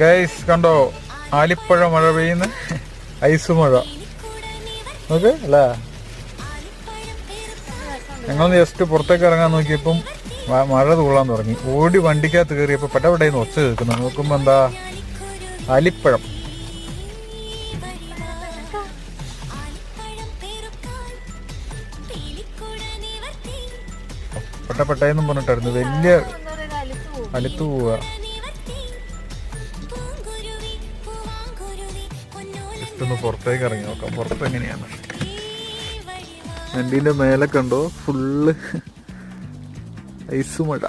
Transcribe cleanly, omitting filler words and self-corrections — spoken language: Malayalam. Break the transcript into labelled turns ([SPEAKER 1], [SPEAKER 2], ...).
[SPEAKER 1] ഗൈസ് കണ്ടോ, ആലിപ്പഴ മഴ പെയ്യുന്ന ഐസ് മഴ നോക്ക് അല്ലേ. ഞങ്ങളൊന്ന് ജസ്റ്റ് പുറത്തേക്ക് ഇറങ്ങാൻ നോക്കിയപ്പം മഴ തൂളാൻ തുടങ്ങി. ഓടി വണ്ടിക്കകത്ത് കയറിയപ്പോൾ പെട്ടപ്പെട്ടേന്ന് ഒച്ച കേൾക്കുന്നു. നോക്കുമ്പോൾ എന്താ, ആലിപ്പഴം. പെട്ടപ്പെട്ടേന്നും പറഞ്ഞിട്ടായിരുന്നു. വലിയ അലുത്തു പോവുക. ജസ്റ്റ് ഒന്ന് പുറത്തേക്ക് ഇറങ്ങി നോക്കാം പുറത്ത് എങ്ങനെയാണ്. വണ്ടീൻ്റെ മേലെ കണ്ടോ, ഫുള്ള് ഐസ് മഴ.